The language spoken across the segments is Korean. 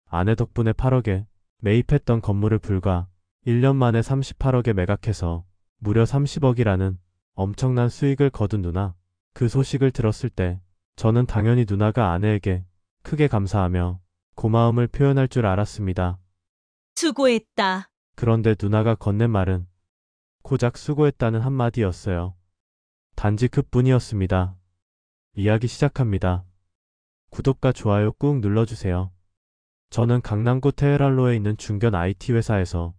아내 덕분에 8억에 매입했던 건물을 불과 1년 만에 38억에 매각해서 무려 30억이라는 엄청난 수익을 거둔 누나. 그 소식을 들었을 때 저는 당연히 누나가 아내에게 크게 감사하며 고마움을 표현할 줄 알았습니다. 수고했다. 그런데 누나가 건넨 말은 고작 수고했다는 한마디였어요. 단지 그뿐이었습니다. 이야기 시작합니다. 구독과 좋아요 꾹 눌러주세요. 저는 강남구 테헤랄로에 있는 중견 IT 회사에서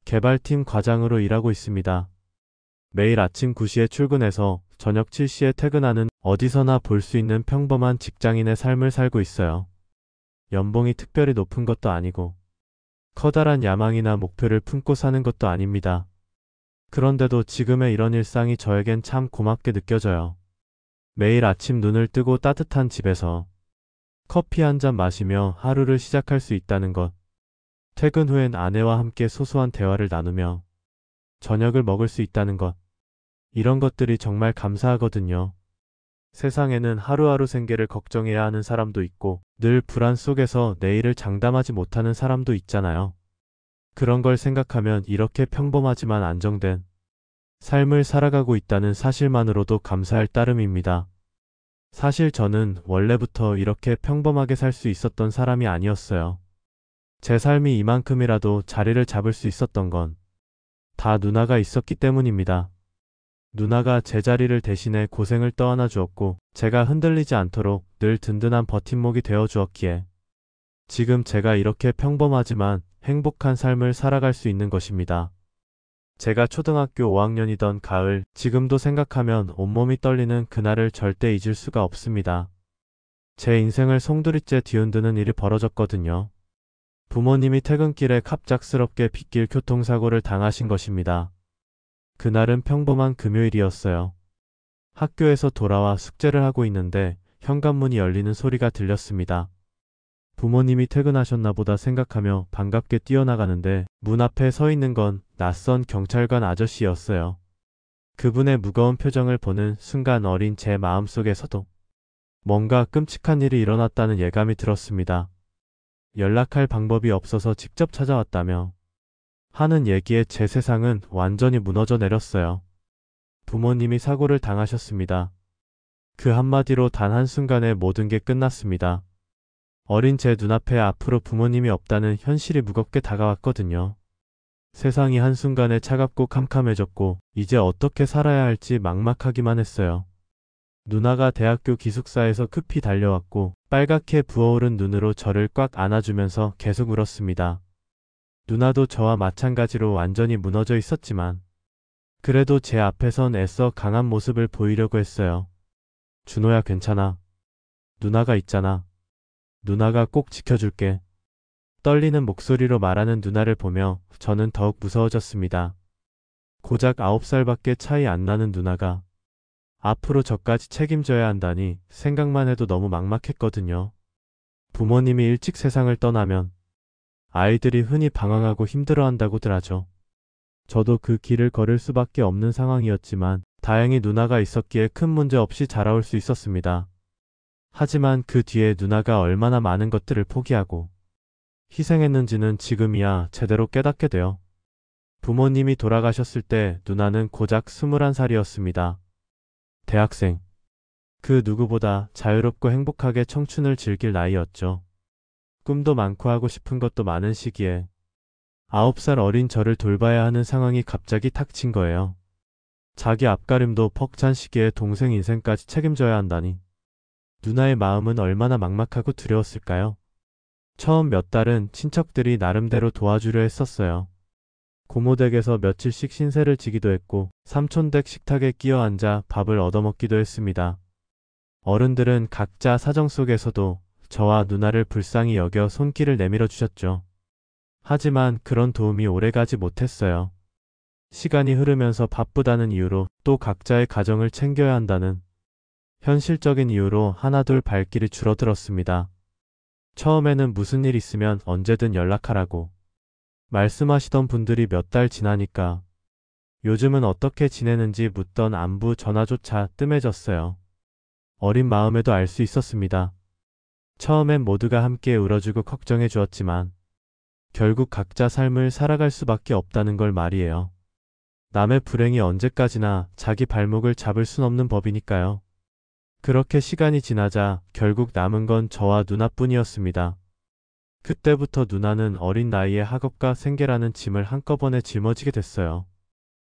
개발팀 과장으로 일하고 있습니다. 매일 아침 9시에 출근해서 저녁 7시에 퇴근하는 어디서나 볼 수 있는 평범한 직장인의 삶을 살고 있어요. 연봉이 특별히 높은 것도 아니고 커다란 야망이나 목표를 품고 사는 것도 아닙니다. 그런데도 지금의 이런 일상이 저에겐 참 고맙게 느껴져요. 매일 아침 눈을 뜨고 따뜻한 집에서 커피 한 잔 마시며 하루를 시작할 수 있다는 것. 퇴근 후엔 아내와 함께 소소한 대화를 나누며 저녁을 먹을 수 있다는 것. 이런 것들이 정말 감사하거든요. 세상에는 하루하루 생계를 걱정해야 하는 사람도 있고 늘 불안 속에서 내일을 장담하지 못하는 사람도 있잖아요. 그런 걸 생각하면 이렇게 평범하지만 안정된 삶을 살아가고 있다는 사실만으로도 감사할 따름입니다. 사실 저는 원래부터 이렇게 평범하게 살 수 있었던 사람이 아니었어요. 제 삶이 이만큼이라도 자리를 잡을 수 있었던 건 다 누나가 있었기 때문입니다. 누나가 제 자리를 대신해 고생을 떠안아 주었고 제가 흔들리지 않도록 늘 든든한 버팀목이 되어 주었기에 지금 제가 이렇게 평범하지만 행복한 삶을 살아갈 수 있는 것입니다. 제가 초등학교 5학년이던 가을, 지금도 생각하면 온몸이 떨리는 그날을 절대 잊을 수가 없습니다. 제 인생을 송두리째 뒤흔드는 일이 벌어졌거든요. 부모님이 퇴근길에 갑작스럽게 빗길 교통사고를 당하신 것입니다. 그날은 평범한 금요일이었어요. 학교에서 돌아와 숙제를 하고 있는데 현관문이 열리는 소리가 들렸습니다. 부모님이 퇴근하셨나 보다 생각하며 반갑게 뛰어나가는데 문 앞에 서 있는 건 낯선 경찰관 아저씨였어요. 그분의 무거운 표정을 보는 순간 어린 제 마음속에서도 뭔가 끔찍한 일이 일어났다는 예감이 들었습니다. 연락할 방법이 없어서 직접 찾아왔다며 하는 얘기에 제 세상은 완전히 무너져 내렸어요. 부모님이 사고를 당하셨습니다. 그 한마디로 단 한순간에 모든 게 끝났습니다. 어린 제 눈앞에 앞으로 부모님이 없다는 현실이 무겁게 다가왔거든요. 세상이 한순간에 차갑고 캄캄해졌고 이제 어떻게 살아야 할지 막막하기만 했어요. 누나가 대학교 기숙사에서 급히 달려왔고 빨갛게 부어오른 눈으로 저를 꽉 안아주면서 계속 울었습니다. 누나도 저와 마찬가지로 완전히 무너져 있었지만 그래도 제 앞에선 애써 강한 모습을 보이려고 했어요. 준호야, 괜찮아. 누나가 있잖아. 누나가 꼭 지켜줄게. 떨리는 목소리로 말하는 누나를 보며 저는 더욱 무서워졌습니다. 고작 9살밖에 차이 안 나는 누나가 앞으로 저까지 책임져야 한다니 생각만 해도 너무 막막했거든요. 부모님이 일찍 세상을 떠나면 아이들이 흔히 방황하고 힘들어한다고들 하죠. 저도 그 길을 걸을 수밖에 없는 상황이었지만 다행히 누나가 있었기에 큰 문제 없이 자라올 수 있었습니다. 하지만 그 뒤에 누나가 얼마나 많은 것들을 포기하고 희생했는지는 지금이야 제대로 깨닫게 돼요. 부모님이 돌아가셨을 때 누나는 고작 21살이었습니다. 대학생. 그 누구보다 자유롭고 행복하게 청춘을 즐길 나이였죠. 꿈도 많고 하고 싶은 것도 많은 시기에 9살 어린 저를 돌봐야 하는 상황이 갑자기 탁 친 거예요. 자기 앞가림도 벅찬 시기에 동생 인생까지 책임져야 한다니. 누나의 마음은 얼마나 막막하고 두려웠을까요? 처음 몇 달은 친척들이 나름대로 도와주려 했었어요. 고모댁에서 며칠씩 신세를 지기도 했고 삼촌댁 식탁에 끼어 앉아 밥을 얻어먹기도 했습니다. 어른들은 각자 사정 속에서도 저와 누나를 불쌍히 여겨 손길을 내밀어 주셨죠. 하지만 그런 도움이 오래가지 못했어요. 시간이 흐르면서 바쁘다는 이유로 또 각자의 가정을 챙겨야 한다는 현실적인 이유로 하나둘 발길이 줄어들었습니다. 처음에는 무슨 일 있으면 언제든 연락하라고 말씀하시던 분들이 몇 달 지나니까 요즘은 어떻게 지내는지 묻던 안부 전화조차 뜸해졌어요. 어린 마음에도 알 수 있었습니다. 처음엔 모두가 함께 울어주고 걱정해 주었지만 결국 각자 삶을 살아갈 수밖에 없다는 걸 말이에요. 남의 불행이 언제까지나 자기 발목을 잡을 순 없는 법이니까요. 그렇게 시간이 지나자 결국 남은 건 저와 누나뿐이었습니다. 그때부터 누나는 어린 나이에 학업과 생계라는 짐을 한꺼번에 짊어지게 됐어요.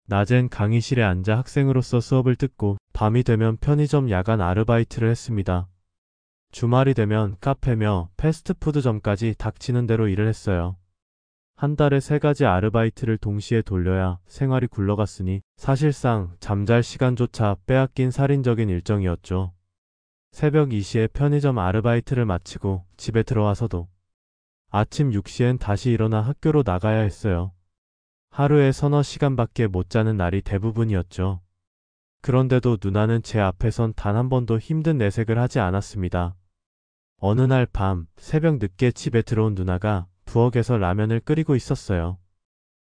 낮엔 강의실에 앉아 학생으로서 수업을 듣고 밤이 되면 편의점 야간 아르바이트를 했습니다. 주말이 되면 카페며 패스트푸드점까지 닥치는 대로 일을 했어요. 한 달에 3가지 아르바이트를 동시에 돌려야 생활이 굴러갔으니 사실상 잠잘 시간조차 빼앗긴 살인적인 일정이었죠. 새벽 2시에 편의점 아르바이트를 마치고 집에 들어와서도 아침 6시엔 다시 일어나 학교로 나가야 했어요. 하루에 서너 시간밖에 못 자는 날이 대부분이었죠. 그런데도 누나는 제 앞에선 단 한 번도 힘든 내색을 하지 않았습니다. 어느 날 밤 새벽 늦게 집에 들어온 누나가 부엌에서 라면을 끓이고 있었어요.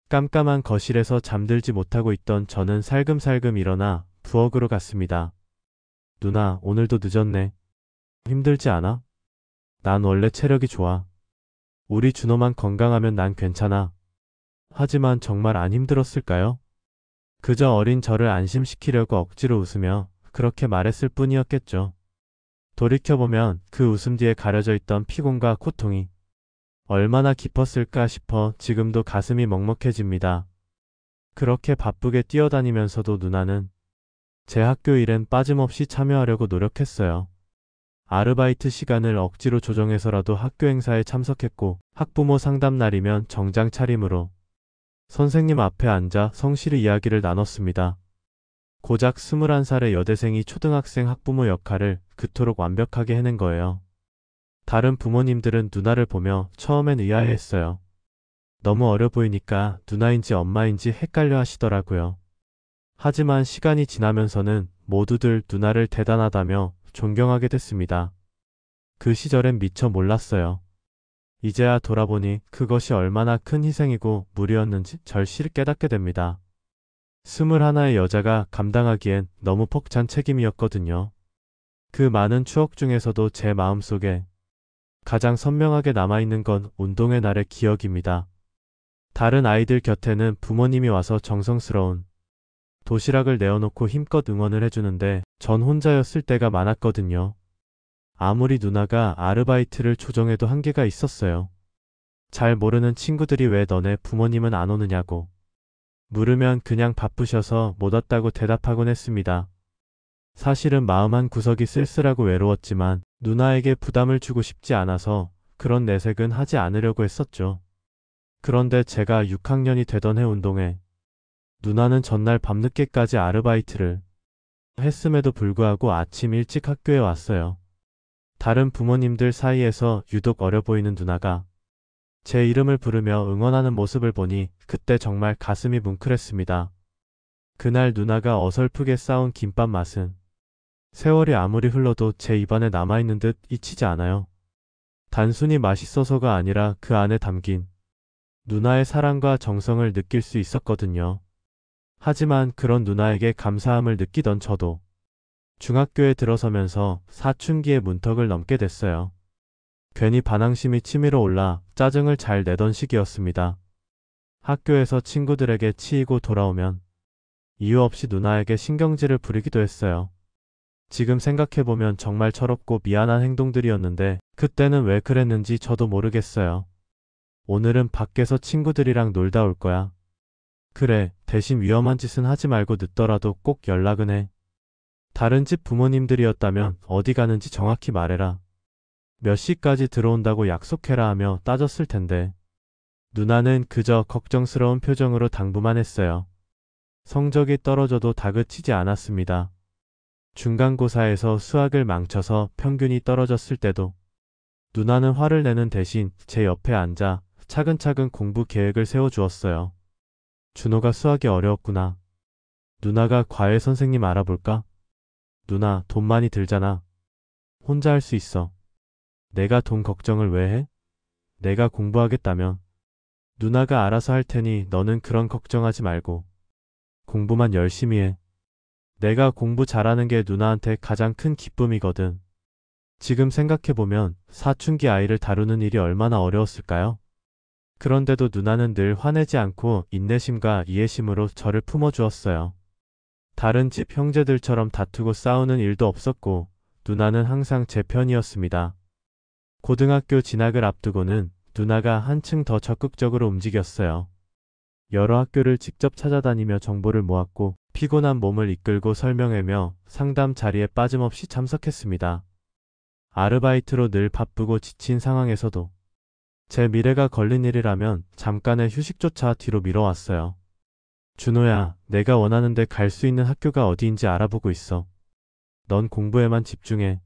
깜깜한 거실에서 잠들지 못하고 있던 저는 살금살금 일어나 부엌으로 갔습니다. 누나, 오늘도 늦었네. 힘들지 않아? 난 원래 체력이 좋아. 우리 준호만 건강하면 난 괜찮아. 하지만 정말 안 힘들었을까요? 그저 어린 저를 안심시키려고 억지로 웃으며 그렇게 말했을 뿐이었겠죠. 돌이켜보면 그 웃음 뒤에 가려져 있던 피곤과 고통이 얼마나 깊었을까 싶어 지금도 가슴이 먹먹해집니다. 그렇게 바쁘게 뛰어다니면서도 누나는 제 학교 일엔 빠짐없이 참여하려고 노력했어요. 아르바이트 시간을 억지로 조정해서라도 학교 행사에 참석했고 학부모 상담 날이면 정장 차림으로 선생님 앞에 앉아 성실히 이야기를 나눴습니다. 고작 21살의 여대생이 초등학생 학부모 역할을 그토록 완벽하게 해낸 거예요. 다른 부모님들은 누나를 보며 처음엔 의아해했어요. 너무 어려 보이니까 누나인지 엄마인지 헷갈려 하시더라고요. 하지만 시간이 지나면서는 모두들 누나를 대단하다며 존경하게 됐습니다. 그 시절엔 미처 몰랐어요. 이제야 돌아보니 그것이 얼마나 큰 희생이고 무리였는지 절실히 깨닫게 됩니다. 21의 여자가 감당하기엔 너무 벅찬 책임이었거든요. 그 많은 추억 중에서도 제 마음속에 가장 선명하게 남아있는 건 운동의 날의 기억입니다. 다른 아이들 곁에는 부모님이 와서 정성스러운 도시락을 내어놓고 힘껏 응원을 해주는데 전 혼자였을 때가 많았거든요. 아무리 누나가 아르바이트를 조정해도 한계가 있었어요. 잘 모르는 친구들이 왜 너네 부모님은 안 오느냐고 물으면 그냥 바쁘셔서 못 왔다고 대답하곤 했습니다. 사실은 마음 한 구석이 쓸쓸하고 외로웠지만 누나에게 부담을 주고 싶지 않아서 그런 내색은 하지 않으려고 했었죠. 그런데 제가 6학년이 되던 해 운동회, 누나는 전날 밤늦게까지 아르바이트를 했음에도 불구하고 아침 일찍 학교에 왔어요. 다른 부모님들 사이에서 유독 어려 보이는 누나가 제 이름을 부르며 응원하는 모습을 보니 그때 정말 가슴이 뭉클했습니다. 그날 누나가 어설프게 싸운 김밥 맛은 세월이 아무리 흘러도 제 입안에 남아있는 듯 잊히지 않아요. 단순히 맛있어서가 아니라 그 안에 담긴 누나의 사랑과 정성을 느낄 수 있었거든요. 하지만 그런 누나에게 감사함을 느끼던 저도 중학교에 들어서면서 사춘기의 문턱을 넘게 됐어요. 괜히 반항심이 치밀어 올라 짜증을 잘 내던 시기였습니다. 학교에서 친구들에게 치이고 돌아오면 이유 없이 누나에게 신경질을 부리기도 했어요. 지금 생각해보면 정말 철없고 미안한 행동들이었는데 그때는 왜 그랬는지 저도 모르겠어요. 오늘은 밖에서 친구들이랑 놀다 올 거야. 그래, 대신 위험한 짓은 하지 말고 늦더라도 꼭 연락은 해. 다른 집 부모님들이었다면 어디 가는지 정확히 말해라. 몇 시까지 들어온다고 약속해라 하며 따졌을 텐데 누나는 그저 걱정스러운 표정으로 당부만 했어요. 성적이 떨어져도 다그치지 않았습니다. 중간고사에서 수학을 망쳐서 평균이 떨어졌을 때도 누나는 화를 내는 대신 제 옆에 앉아 차근차근 공부 계획을 세워주었어요. 준호가 수학이 어려웠구나. 누나가 과외 선생님 알아볼까? 누나, 돈 많이 들잖아. 혼자 할 수 있어. 내가 돈 걱정을 왜 해? 내가 공부하겠다면 누나가 알아서 할 테니 너는 그런 걱정하지 말고 공부만 열심히 해. 내가 공부 잘하는 게 누나한테 가장 큰 기쁨이거든. 지금 생각해보면 사춘기 아이를 다루는 일이 얼마나 어려웠을까요? 그런데도 누나는 늘 화내지 않고 인내심과 이해심으로 저를 품어주었어요. 다른 집 형제들처럼 다투고 싸우는 일도 없었고 누나는 항상 제 편이었습니다. 고등학교 진학을 앞두고는 누나가 한층 더 적극적으로 움직였어요. 여러 학교를 직접 찾아다니며 정보를 모았고 피곤한 몸을 이끌고 설명하며 상담 자리에 빠짐없이 참석했습니다. 아르바이트로 늘 바쁘고 지친 상황에서도 제 미래가 걸린 일이라면 잠깐의 휴식조차 뒤로 미뤄왔어요. 준호야, 내가 원하는데 갈 수 있는 학교가 어디인지 알아보고 있어. 넌 공부에만 집중해.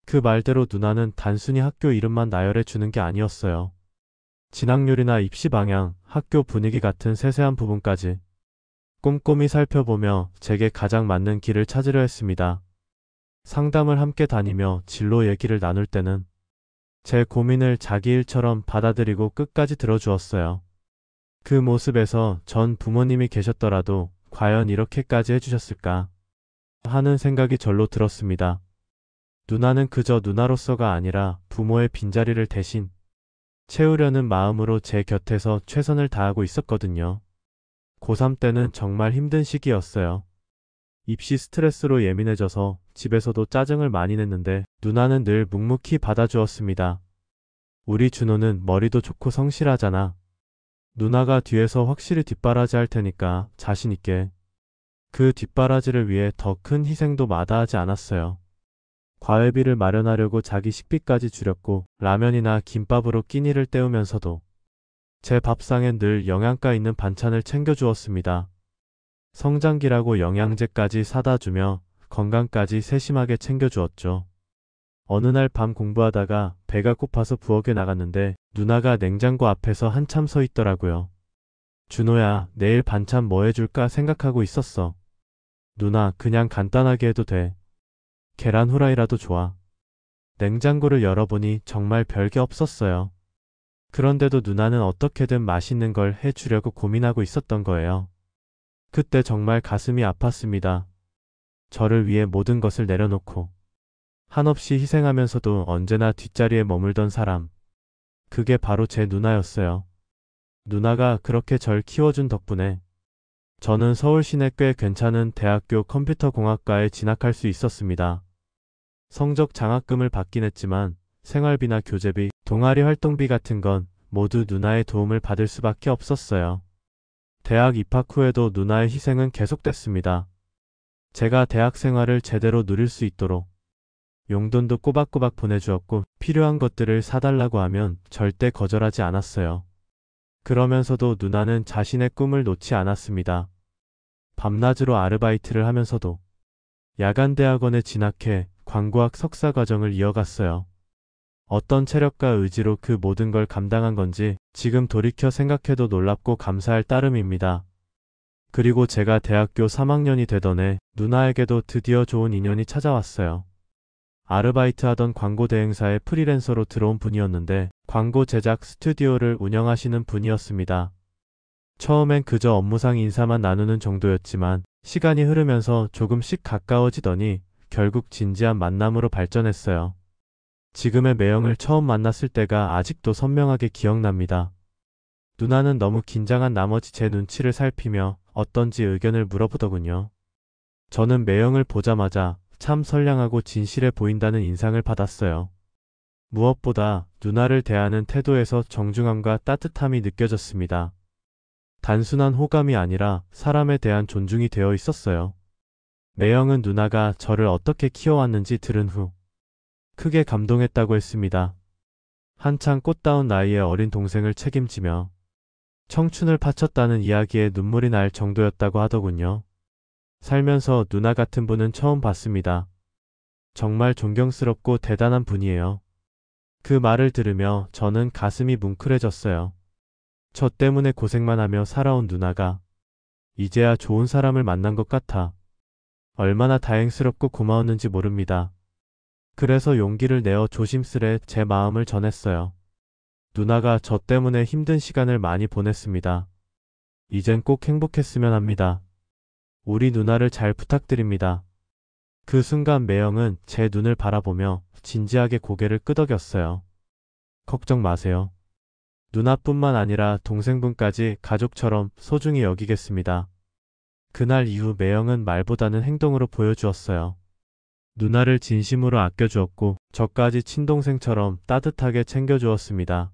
그 말대로 누나는 단순히 학교 이름만 나열해 주는 게 아니었어요. 진학률이나 입시 방향, 학교 분위기 같은 세세한 부분까지 꼼꼼히 살펴보며 제게 가장 맞는 길을 찾으려 했습니다. 상담을 함께 다니며 진로 얘기를 나눌 때는 제 고민을 자기 일처럼 받아들이고 끝까지 들어주었어요. 그 모습에서 전 부모님이 계셨더라도 과연 이렇게까지 해주셨을까 하는 생각이 절로 들었습니다. 누나는 그저 누나로서가 아니라 부모의 빈자리를 대신 채우려는 마음으로 제 곁에서 최선을 다하고 있었거든요. 고3 때는 정말 힘든 시기였어요. 입시 스트레스로 예민해져서 집에서도 짜증을 많이 냈는데 누나는 늘 묵묵히 받아주었습니다. 우리 준호는 머리도 좋고 성실하잖아. 누나가 뒤에서 확실히 뒷바라지 할 테니까 자신 있게. 그 뒷바라지를 위해 더 큰 희생도 마다하지 않았어요. 과외비를 마련하려고 자기 식비까지 줄였고 라면이나 김밥으로 끼니를 때우면서도 제 밥상엔 늘 영양가 있는 반찬을 챙겨주었습니다. 성장기라고 영양제까지 사다 주며 건강까지 세심하게 챙겨주었죠. 어느 날 밤 공부하다가 배가 고파서 부엌에 나갔는데 누나가 냉장고 앞에서 한참 서 있더라고요. 준호야, 내일 반찬 뭐 해줄까 생각하고 있었어. 누나, 그냥 간단하게 해도 돼. 계란 후라이라도 좋아. 냉장고를 열어보니 정말 별게 없었어요. 그런데도 누나는 어떻게든 맛있는 걸 해주려고 고민하고 있었던 거예요. 그때 정말 가슴이 아팠습니다. 저를 위해 모든 것을 내려놓고 한없이 희생하면서도 언제나 뒷자리에 머물던 사람. 그게 바로 제 누나였어요. 누나가 그렇게 절 키워준 덕분에 저는 서울 시내 꽤 괜찮은 대학교 컴퓨터공학과에 진학할 수 있었습니다. 성적 장학금을 받긴 했지만 생활비나 교재비, 동아리 활동비 같은 건 모두 누나의 도움을 받을 수밖에 없었어요. 대학 입학 후에도 누나의 희생은 계속됐습니다. 제가 대학 생활을 제대로 누릴 수 있도록 용돈도 꼬박꼬박 보내주었고 필요한 것들을 사달라고 하면 절대 거절하지 않았어요. 그러면서도 누나는 자신의 꿈을 놓지 않았습니다. 밤낮으로 아르바이트를 하면서도 야간대학원에 진학해 광고학 석사 과정을 이어갔어요. 어떤 체력과 의지로 그 모든 걸 감당한 건지 지금 돌이켜 생각해도 놀랍고 감사할 따름입니다. 그리고 제가 대학교 3학년이 되던 해 누나에게도 드디어 좋은 인연이 찾아왔어요. 아르바이트 하던 광고 대행사에 프리랜서로 들어온 분이었는데 광고 제작 스튜디오를 운영하시는 분이었습니다. 처음엔 그저 업무상 인사만 나누는 정도였지만 시간이 흐르면서 조금씩 가까워지더니 결국 진지한 만남으로 발전했어요. 지금의 매형을 처음 만났을 때가 아직도 선명하게 기억납니다. 누나는 너무 긴장한 나머지 제 눈치를 살피며 어떤지 의견을 물어보더군요. 저는 매형을 보자마자 참 선량하고 진실해 보인다는 인상을 받았어요. 무엇보다 누나를 대하는 태도에서 정중함과 따뜻함이 느껴졌습니다. 단순한 호감이 아니라 사람에 대한 존중이 되어 있었어요. 매형은 누나가 저를 어떻게 키워왔는지 들은 후 크게 감동했다고 했습니다. 한창 꽃다운 나이의 어린 동생을 책임지며 청춘을 바쳤다는 이야기에 눈물이 날 정도였다고 하더군요. 살면서 누나 같은 분은 처음 봤습니다. 정말 존경스럽고 대단한 분이에요. 그 말을 들으며 저는 가슴이 뭉클해졌어요. 저 때문에 고생만 하며 살아온 누나가 이제야 좋은 사람을 만난 것 같아 얼마나 다행스럽고 고마웠는지 모릅니다. 그래서 용기를 내어 조심스레 제 마음을 전했어요. 누나가 저 때문에 힘든 시간을 많이 보냈습니다. 이젠 꼭 행복했으면 합니다. 우리 누나를 잘 부탁드립니다. 그 순간 매형은 제 눈을 바라보며 진지하게 고개를 끄덕였어요. 걱정 마세요. 누나뿐만 아니라 동생분까지 가족처럼 소중히 여기겠습니다. 그날 이후 매형은 말보다는 행동으로 보여주었어요. 누나를 진심으로 아껴주었고 저까지 친동생처럼 따뜻하게 챙겨주었습니다.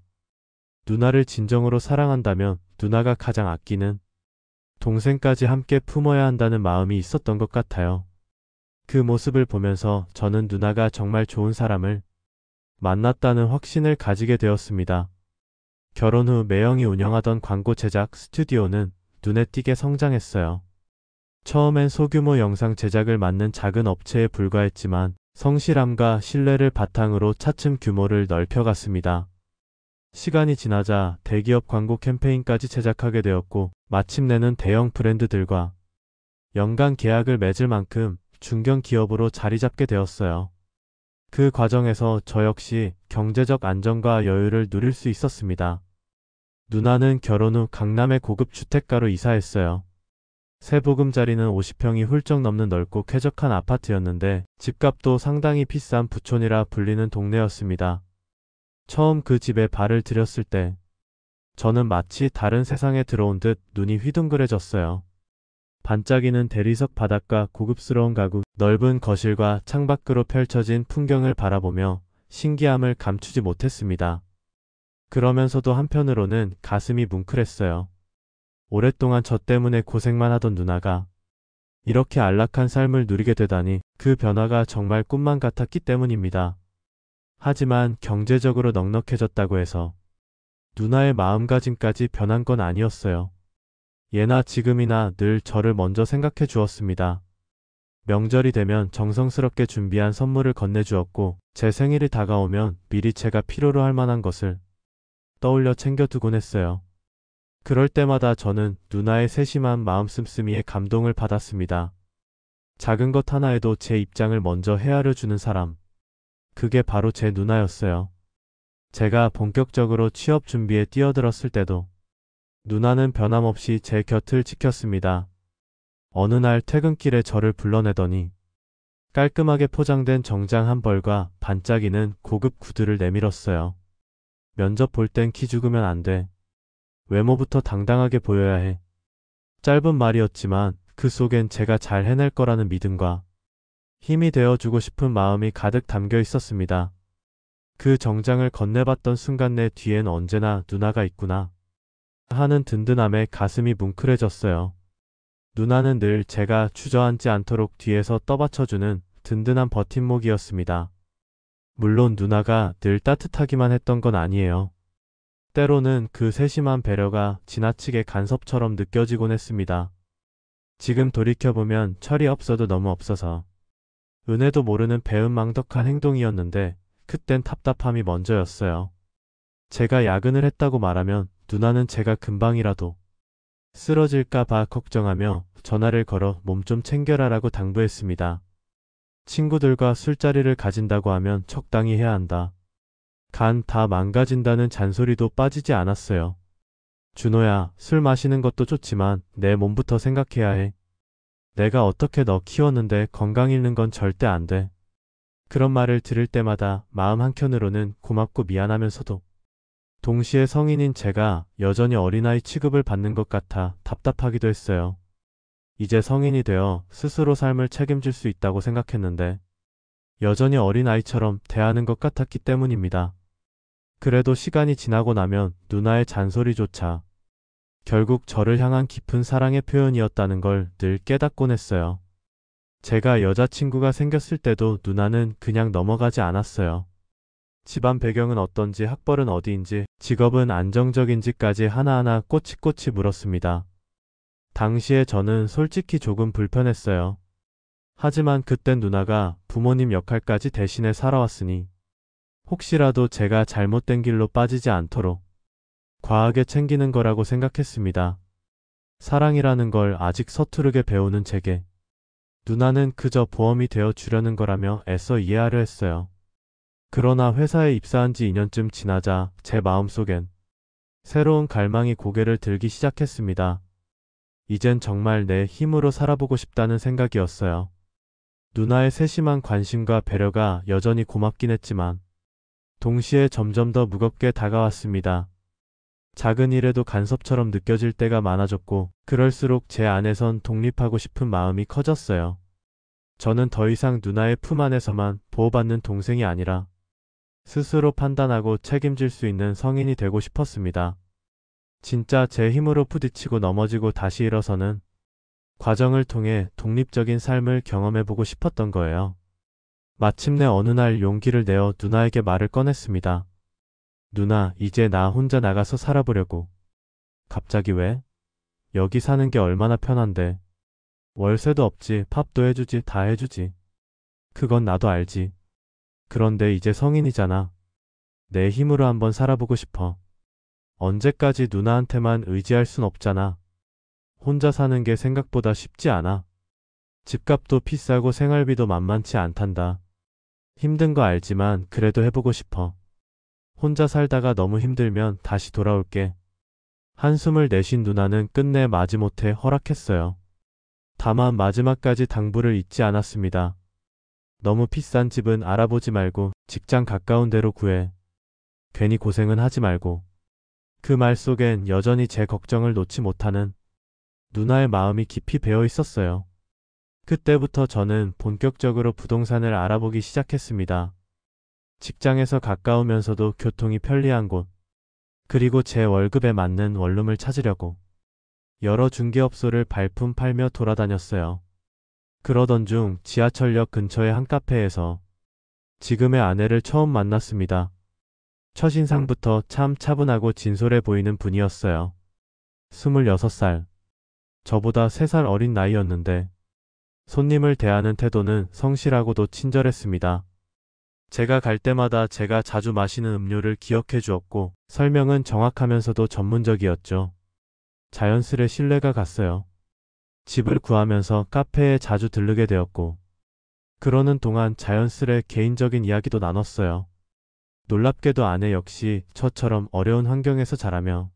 누나를 진정으로 사랑한다면 누나가 가장 아끼는 동생까지 함께 품어야 한다는 마음이 있었던 것 같아요. 그 모습을 보면서 저는 누나가 정말 좋은 사람을 만났다는 확신을 가지게 되었습니다. 결혼 후 매형이 운영하던 광고 제작 스튜디오는 눈에 띄게 성장했어요. 처음엔 소규모 영상 제작을 맡는 작은 업체에 불과했지만 성실함과 신뢰를 바탕으로 차츰 규모를 넓혀갔습니다. 시간이 지나자 대기업 광고 캠페인까지 제작하게 되었고 마침내는 대형 브랜드들과 연간 계약을 맺을 만큼 중견 기업으로 자리 잡게 되었어요. 그 과정에서 저 역시 경제적 안정과 여유를 누릴 수 있었습니다. 누나는 결혼 후 강남의 고급 주택가로 이사했어요. 세 보금자리는 50평이 훌쩍 넘는 넓고 쾌적한 아파트였는데 집값도 상당히 비싼 부촌이라 불리는 동네였습니다. 처음 그 집에 발을 들였을 때 저는 마치 다른 세상에 들어온 듯 눈이 휘둥그레졌어요. 반짝이는 대리석 바닥과 고급스러운 가구, 넓은 거실과 창밖으로 펼쳐진 풍경을 바라보며 신기함을 감추지 못했습니다. 그러면서도 한편으로는 가슴이 뭉클했어요. 오랫동안 저 때문에 고생만 하던 누나가 이렇게 안락한 삶을 누리게 되다니 그 변화가 정말 꿈만 같았기 때문입니다. 하지만 경제적으로 넉넉해졌다고 해서 누나의 마음가짐까지 변한 건 아니었어요. 예나 지금이나 늘 저를 먼저 생각해 주었습니다. 명절이 되면 정성스럽게 준비한 선물을 건네주었고 제 생일이 다가오면 미리 제가 필요로 할 만한 것을 떠올려 챙겨두곤 했어요. 그럴 때마다 저는 누나의 세심한 마음 씀씀이에 감동을 받았습니다. 작은 것 하나에도 제 입장을 먼저 헤아려 주는 사람. 그게 바로 제 누나였어요. 제가 본격적으로 취업 준비에 뛰어들었을 때도 누나는 변함없이 제 곁을 지켰습니다. 어느 날 퇴근길에 저를 불러내더니 깔끔하게 포장된 정장 한 벌과 반짝이는 고급 구두를 내밀었어요. 면접 볼 땐 키 죽으면 안 돼. 외모부터 당당하게 보여야 해. 짧은 말이었지만 그 속엔 제가 잘 해낼 거라는 믿음과 힘이 되어주고 싶은 마음이 가득 담겨 있었습니다. 그 정장을 건네봤던 순간 내 뒤엔 언제나 누나가 있구나 하는 든든함에 가슴이 뭉클해졌어요. 누나는 늘 제가 주저앉지 않도록 뒤에서 떠받쳐주는 든든한 버팀목이었습니다. 물론 누나가 늘 따뜻하기만 했던 건 아니에요. 때로는 그 세심한 배려가 지나치게 간섭처럼 느껴지곤 했습니다. 지금 돌이켜보면 철이 없어도 너무 없어서 은혜도 모르는 배은망덕한 행동이었는데 그땐 답답함이 먼저였어요. 제가 야근을 했다고 말하면 누나는 제가 금방이라도 쓰러질까 봐 걱정하며 전화를 걸어 몸 좀 챙겨라라고 당부했습니다. 친구들과 술자리를 가진다고 하면 적당히 해야 한다. 간 다 망가진다는 잔소리도 빠지지 않았어요. 준호야, 술 마시는 것도 좋지만 내 몸부터 생각해야 해. 내가 어떻게 너 키웠는데 건강 잃는 건 절대 안 돼. 그런 말을 들을 때마다 마음 한켠으로는 고맙고 미안하면서도 동시에 성인인 제가 여전히 어린아이 취급을 받는 것 같아 답답하기도 했어요. 이제 성인이 되어 스스로 삶을 책임질 수 있다고 생각했는데 여전히 어린아이처럼 대하는 것 같았기 때문입니다. 그래도 시간이 지나고 나면 누나의 잔소리조차 결국 저를 향한 깊은 사랑의 표현이었다는 걸 늘 깨닫곤 했어요. 제가 여자친구가 생겼을 때도 누나는 그냥 넘어가지 않았어요. 집안 배경은 어떤지, 학벌은 어디인지, 직업은 안정적인지까지 하나하나 꼬치꼬치 물었습니다. 당시에 저는 솔직히 조금 불편했어요. 하지만 그땐 누나가 부모님 역할까지 대신해 살아왔으니 혹시라도 제가 잘못된 길로 빠지지 않도록 과하게 챙기는 거라고 생각했습니다. 사랑이라는 걸 아직 서투르게 배우는 제게 누나는 그저 보험이 되어 주려는 거라며 애써 이해하려 했어요. 그러나 회사에 입사한 지 2년쯤 지나자 제 마음속엔 새로운 갈망이 고개를 들기 시작했습니다. 이젠 정말 내 힘으로 살아보고 싶다는 생각이었어요. 누나의 세심한 관심과 배려가 여전히 고맙긴 했지만 동시에 점점 더 무겁게 다가왔습니다. 작은 일에도 간섭처럼 느껴질 때가 많아졌고 그럴수록 제 안에선 독립하고 싶은 마음이 커졌어요. 저는 더 이상 누나의 품 안에서만 보호받는 동생이 아니라 스스로 판단하고 책임질 수 있는 성인이 되고 싶었습니다. 진짜 제 힘으로 부딪히고 넘어지고 다시 일어서는 과정을 통해 독립적인 삶을 경험해보고 싶었던 거예요. 마침내 어느 날 용기를 내어 누나에게 말을 꺼냈습니다. 누나, 이제 나 혼자 나가서 살아보려고. 갑자기 왜? 여기 사는 게 얼마나 편한데. 월세도 없지, 밥도 해주지, 다 해주지. 그건 나도 알지. 그런데 이제 성인이잖아. 내 힘으로 한번 살아보고 싶어. 언제까지 누나한테만 의지할 순 없잖아. 혼자 사는 게 생각보다 쉽지 않아. 집값도 비싸고 생활비도 만만치 않단다. 힘든 거 알지만 그래도 해보고 싶어. 혼자 살다가 너무 힘들면 다시 돌아올게. 한숨을 내쉰 누나는 끝내 마지못해 허락했어요. 다만 마지막까지 당부를 잊지 않았습니다. 너무 비싼 집은 알아보지 말고 직장 가까운 데로 구해. 괜히 고생은 하지 말고. 그 말 속엔 여전히 제 걱정을 놓지 못하는 누나의 마음이 깊이 배어 있었어요. 그때부터 저는 본격적으로 부동산을 알아보기 시작했습니다. 직장에서 가까우면서도 교통이 편리한 곳, 그리고 제 월급에 맞는 원룸을 찾으려고 여러 중개업소를 발품 팔며 돌아다녔어요. 그러던 중 지하철역 근처의 한 카페에서 지금의 아내를 처음 만났습니다. 첫인상부터 참 차분하고 진솔해 보이는 분이었어요. 26살. 저보다 3살 어린 나이였는데 손님을 대하는 태도는 성실하고도 친절했습니다. 제가 갈 때마다 제가 자주 마시는 음료를 기억해 주었고 설명은 정확하면서도 전문적이었죠. 자연스레 신뢰가 갔어요. 집을 구하면서 카페에 자주 들르게 되었고 그러는 동안 자연스레 개인적인 이야기도 나눴어요. 놀랍게도 아내 역시 저처럼 어려운 환경에서 자라며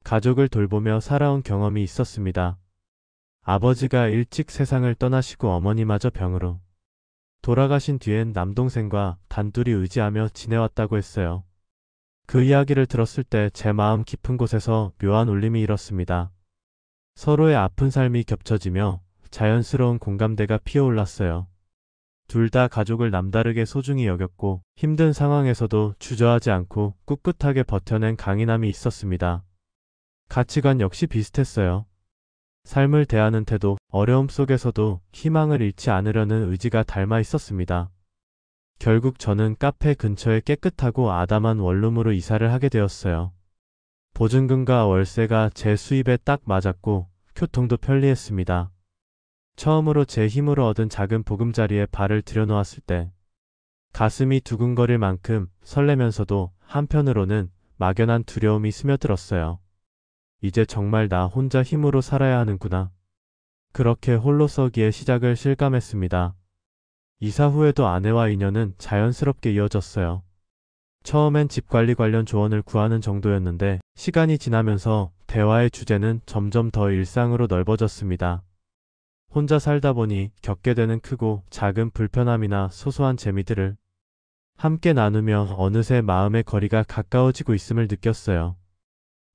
가족을 돌보며 살아온 경험이 있었습니다. 아버지가 일찍 세상을 떠나시고 어머니마저 병으로 돌아가신 뒤엔 남동생과 단둘이 의지하며 지내왔다고 했어요. 그 이야기를 들었을 때 제 마음 깊은 곳에서 묘한 울림이 일었습니다. 서로의 아픈 삶이 겹쳐지며 자연스러운 공감대가 피어올랐어요. 둘 다 가족을 남다르게 소중히 여겼고 힘든 상황에서도 주저하지 않고 꿋꿋하게 버텨낸 강인함이 있었습니다. 가치관 역시 비슷했어요. 삶을 대하는 태도, 어려움 속에서도 희망을 잃지 않으려는 의지가 닮아 있었습니다. 결국 저는 카페 근처에 깨끗하고 아담한 원룸으로 이사를 하게 되었어요. 보증금과 월세가 제 수입에 딱 맞았고 교통도 편리했습니다. 처음으로 제 힘으로 얻은 작은 보금자리에 발을 들여놓았을 때 가슴이 두근거릴 만큼 설레면서도 한편으로는 막연한 두려움이 스며들었어요. 이제 정말 나 혼자 힘으로 살아야 하는구나. 그렇게 홀로서기의 시작을 실감했습니다. 이사 후에도 아내와 인연은 자연스럽게 이어졌어요. 처음엔 집관리 관련 조언을 구하는 정도였는데 시간이 지나면서 대화의 주제는 점점 더 일상으로 넓어졌습니다. 혼자 살다 보니 겪게 되는 크고 작은 불편함이나 소소한 재미들을 함께 나누며 어느새 마음의 거리가 가까워지고 있음을 느꼈어요.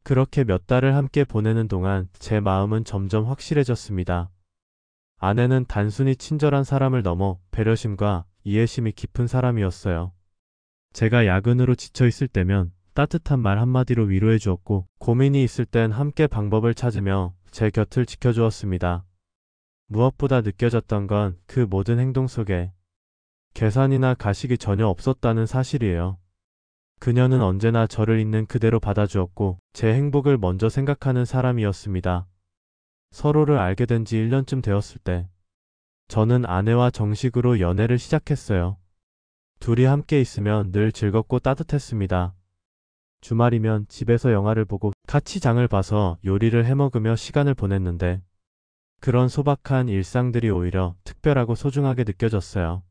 그렇게 몇 달을 함께 보내는 동안 제 마음은 점점 확실해졌습니다. 아내는 단순히 친절한 사람을 넘어 배려심과 이해심이 깊은 사람이었어요. 제가 야근으로 지쳐 있을 때면 따뜻한 말 한마디로 위로해 주었고 고민이 있을 땐 함께 방법을 찾으며 제 곁을 지켜주었습니다. 무엇보다 느껴졌던 건 그 모든 행동 속에 계산이나 가식이 전혀 없었다는 사실이에요. 그녀는 언제나 저를 있는 그대로 받아주었고 제 행복을 먼저 생각하는 사람이었습니다. 서로를 알게 된 지 1년쯤 되었을 때 저는 아내와 정식으로 연애를 시작했어요. 둘이 함께 있으면 늘 즐겁고 따뜻했습니다. 주말이면 집에서 영화를 보고 같이 장을 봐서 요리를 해먹으며 시간을 보냈는데 그런 소박한 일상들이 오히려 특별하고 소중하게 느껴졌어요.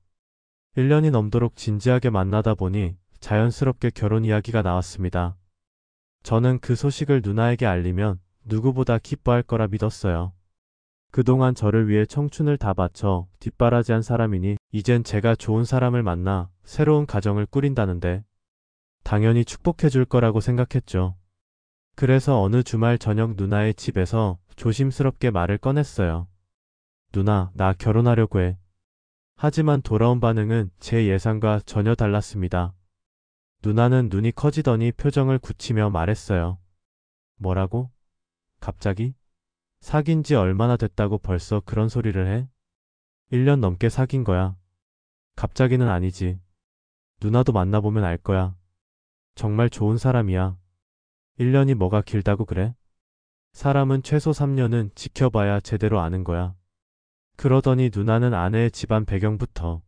1년이 넘도록 진지하게 만나다 보니 자연스럽게 결혼 이야기가 나왔습니다. 저는 그 소식을 누나에게 알리면 누구보다 기뻐할 거라 믿었어요. 그동안 저를 위해 청춘을 다 바쳐 뒷바라지한 사람이니 이젠 제가 좋은 사람을 만나 새로운 가정을 꾸린다는데 당연히 축복해 줄 거라고 생각했죠. 그래서 어느 주말 저녁 누나의 집에서 조심스럽게 말을 꺼냈어요. 누나, 나 결혼하려고 해. 하지만 돌아온 반응은 제 예상과 전혀 달랐습니다. 누나는 눈이 커지더니 표정을 굳히며 말했어요. 뭐라고? 갑자기? 사귄 지 얼마나 됐다고 벌써 그런 소리를 해? 1년 넘게 사귄 거야. 갑자기는 아니지. 누나도 만나보면 알 거야. 정말 좋은 사람이야. 1년이 뭐가 길다고 그래? 사람은 최소 3년은 지켜봐야 제대로 아는 거야. 그러더니 누나는 아내의 집안 배경부터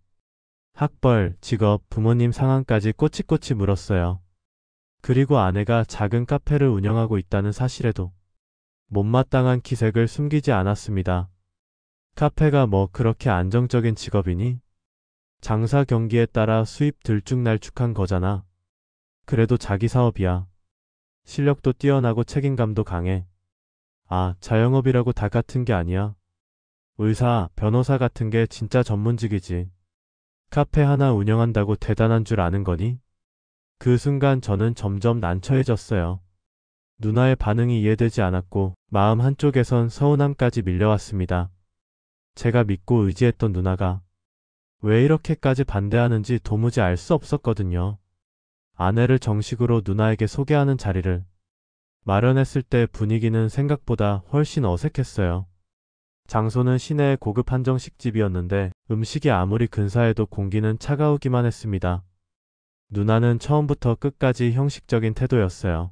학벌, 직업, 부모님 상황까지 꼬치꼬치 물었어요. 그리고 아내가 작은 카페를 운영하고 있다는 사실에도 못마땅한 기색을 숨기지 않았습니다. 카페가 뭐 그렇게 안정적인 직업이니? 장사 경기에 따라 수입 들쭉날쭉한 거잖아. 그래도 자기 사업이야. 실력도 뛰어나고 책임감도 강해. 아, 자영업이라고 다 같은 게 아니야. 의사, 변호사 같은 게 진짜 전문직이지. 카페 하나 운영한다고 대단한 줄 아는 거니? 그 순간 저는 점점 난처해졌어요. 누나의 반응이 이해되지 않았고 마음 한쪽에선 서운함까지 밀려왔습니다. 제가 믿고 의지했던 누나가 왜 이렇게까지 반대하는지 도무지 알 수 없었거든요. 아내를 정식으로 누나에게 소개하는 자리를 마련했을 때 분위기는 생각보다 훨씬 어색했어요. 장소는 시내의 고급 한정식집이었는데 음식이 아무리 근사해도 공기는 차가우기만 했습니다. 누나는 처음부터 끝까지 형식적인 태도였어요.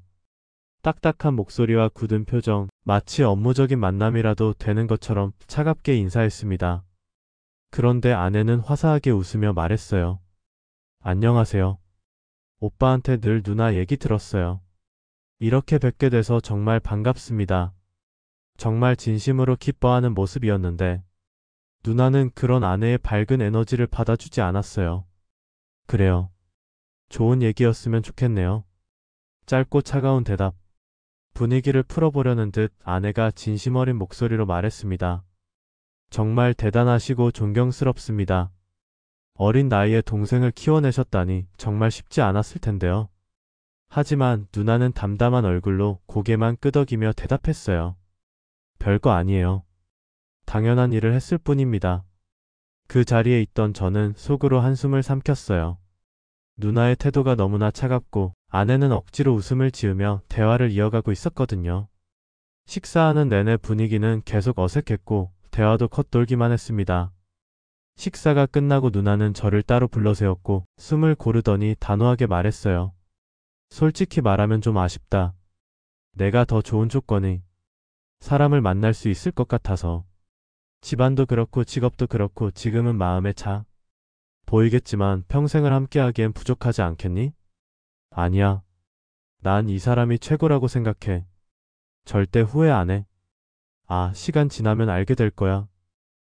딱딱한 목소리와 굳은 표정, 마치 업무적인 만남이라도 되는 것처럼 차갑게 인사했습니다. 그런데 아내는 화사하게 웃으며 말했어요. 안녕하세요. 오빠한테 늘 누나 얘기 들었어요. 이렇게 뵙게 돼서 정말 반갑습니다. 정말 진심으로 기뻐하는 모습이었는데 누나는 그런 아내의 밝은 에너지를 받아주지 않았어요. 그래요. 좋은 얘기였으면 좋겠네요. 짧고 차가운 대답. 분위기를 풀어보려는 듯 아내가 진심 어린 목소리로 말했습니다. 정말 대단하시고 존경스럽습니다. 어린 나이에 동생을 키워내셨다니 정말 쉽지 않았을 텐데요. 하지만 누나는 담담한 얼굴로 고개만 끄덕이며 대답했어요. 별거 아니에요. 당연한 일을 했을 뿐입니다. 그 자리에 있던 저는 속으로 한숨을 삼켰어요. 누나의 태도가 너무나 차갑고 아내는 억지로 웃음을 지으며 대화를 이어가고 있었거든요. 식사하는 내내 분위기는 계속 어색했고 대화도 컷돌기만 했습니다. 식사가 끝나고 누나는 저를 따로 불러세웠고 숨을 고르더니 단호하게 말했어요. 솔직히 말하면 좀 아쉽다. 내가 더 좋은 조건의 사람을 만날 수 있을 것 같아서. 집안도 그렇고 직업도 그렇고 지금은 마음에 차. 보이겠지만 평생을 함께하기엔 부족하지 않겠니? 아니야. 난 이 사람이 최고라고 생각해. 절대 후회 안 해. 아, 시간 지나면 알게 될 거야.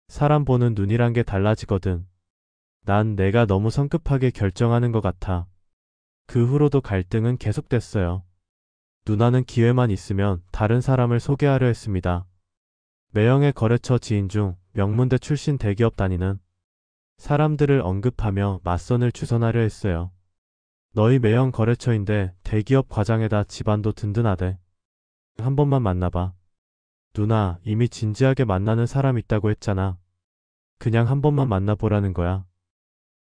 사람 보는 눈이란 게 달라지거든. 난 내가 너무 성급하게 결정하는 것 같아. 그 후로도 갈등은 계속됐어요. 누나는 기회만 있으면 다른 사람을 소개하려 했습니다. 매형의 거래처 지인 중 명문대 출신 대기업 다니는 사람들을 언급하며 맞선을 추선하려 했어요. 너희 매형 거래처인데 대기업 과장에다 집안도 든든하대. 한 번만 만나봐. 누나, 이미 진지하게 만나는 사람 있다고 했잖아. 그냥 한 번만 만나보라는 거야.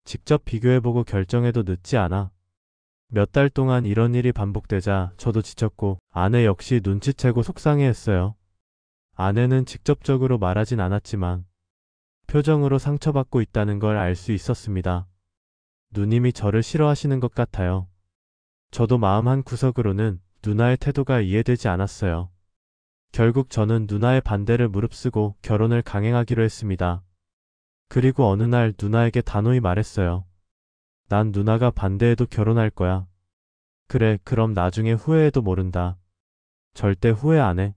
직접 비교해보고 결정해도 늦지 않아. 몇 달 동안 이런 일이 반복되자 저도 지쳤고 아내 역시 눈치채고 속상해했어요. 아내는 직접적으로 말하진 않았지만 표정으로 상처받고 있다는 걸 알 수 있었습니다. 누님이 저를 싫어하시는 것 같아요. 저도 마음 한 구석으로는 누나의 태도가 이해되지 않았어요. 결국 저는 누나의 반대를 무릅쓰고 결혼을 강행하기로 했습니다. 그리고 어느 날 누나에게 단호히 말했어요. 난 누나가 반대해도 결혼할 거야. 그래, 그럼 나중에 후회해도 모른다. 절대 후회 안 해.